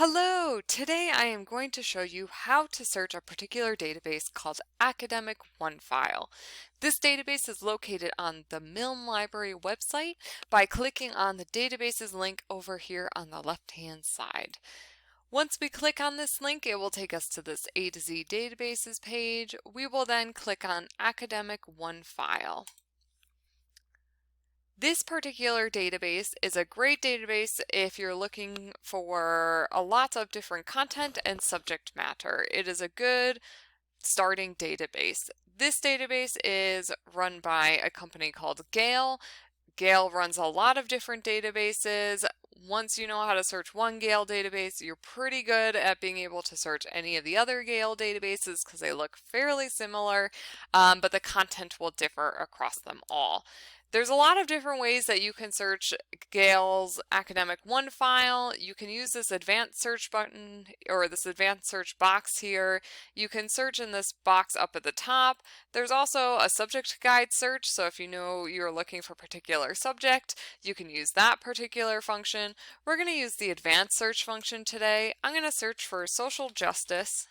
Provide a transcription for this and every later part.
Hello! Today I am going to show you how to search a particular database called Academic OneFile. This database is located on the Milne Library website by clicking on the databases link over here on the left-hand side. Once we click on this link, it will take us to this A to Z databases page. We will then click on Academic OneFile. This particular database is a great database if you're looking for a lot of different content and subject matter. It is a good starting database. This database is run by a company called Gale. Gale runs a lot of different databases. Once you know how to search one Gale database, you're pretty good at being able to search any of the other Gale databases because they look fairly similar, but the content will differ across them all. There's a lot of different ways that you can search Gale's Academic OneFile. You can use this advanced search button or this advanced search box here. You can search in this box up at the top. There's also a subject guide search, so if you know you're looking for a particular subject, you can use that particular function. We're going to use the advanced search function today. I'm going to search for social justice.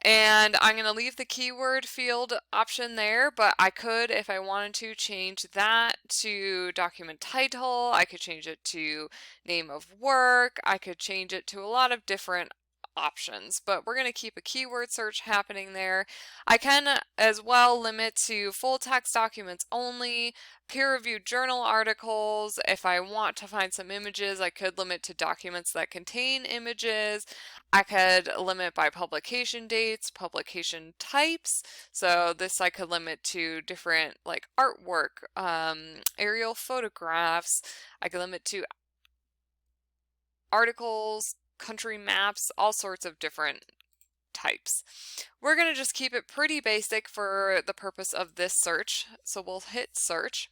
And I'm going to leave the keyword field option there, but I could, if I wanted to, change that to document title. I could change it to name of work. I could change it to a lot of different options, but we're going to keep a keyword search happening there. I can as well limit to full text documents only, peer-reviewed journal articles. If I want to find some images, I could limit to documents that contain images. I could limit by publication dates, publication types. So this I could limit to different like artwork, aerial photographs. I could limit to articles, country maps, all sorts of different types. We're going to just keep it pretty basic for the purpose of this search. So we'll hit search.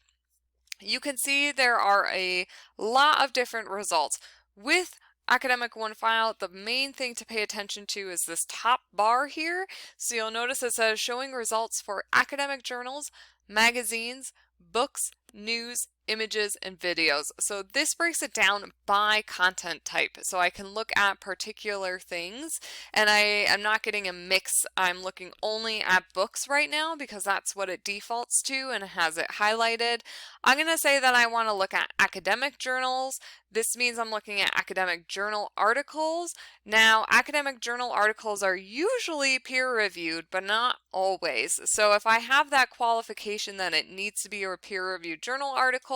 You can see there are a lot of different results. With Academic OneFile, the main thing to pay attention to is this top bar here. So you'll notice it says showing results for academic journals, magazines, books, news, images, and videos. So this breaks it down by content type. So I can look at particular things, and I am not getting a mix. I'm looking only at books right now because that's what it defaults to and has it highlighted. I'm going to say that I want to look at academic journals. This means I'm looking at academic journal articles. Now, academic journal articles are usually peer-reviewed, but not always. So if I have that qualification that it needs to be a peer-reviewed journal article,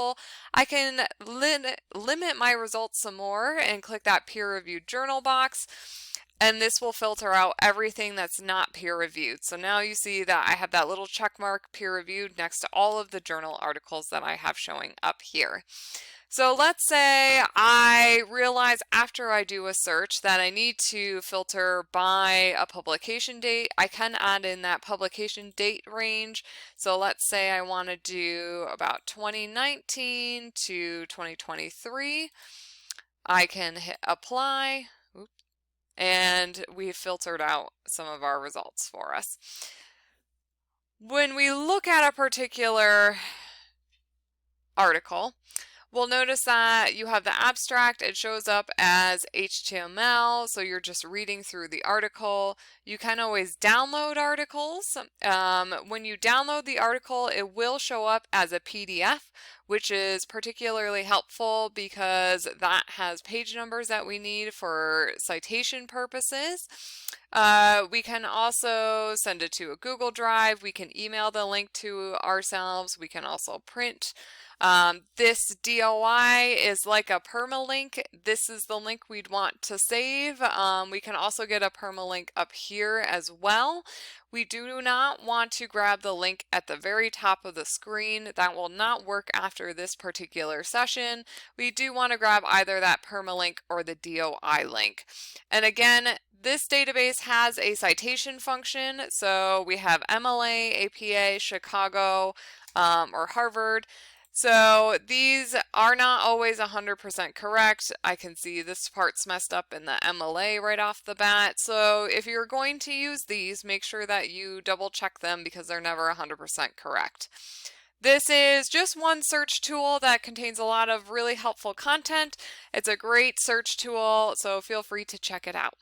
I can limit my results some more and click that peer-reviewed journal box. And this will filter out everything that's not peer-reviewed. So now you see that I have that little check mark peer-reviewed next to all of the journal articles that I have showing up here. So let's say I realize after I do a search that I need to filter by a publication date. I can add in that publication date range. So let's say I want to do about 2019 to 2023. I can hit apply. Oops. And we've filtered out some of our results for us. When we look at a particular article, we'll notice that you have the abstract. It shows up as HTML, so you're just reading through the article. You can always download articles. When you download the article, it will show up as a PDF, which is particularly helpful because that has page numbers that we need for citation purposes. We can also send it to a Google Drive. We can email the link to ourselves. We can also print. This DOI is like a permalink. This is the link we'd want to save. We can also get a permalink up here as well. We do not want to grab the link at the very top of the screen. That will not work after this particular session. We do want to grab either that permalink or the DOI link. And again, this database has a citation function. So we have MLA, APA, Chicago, or Harvard. So these are not always 100% correct. I can see this part's messed up in the MLA right off the bat. So if you're going to use these, make sure that you double check them because they're never 100% correct. This is just one search tool that contains a lot of really helpful content. It's a great search tool, so feel free to check it out.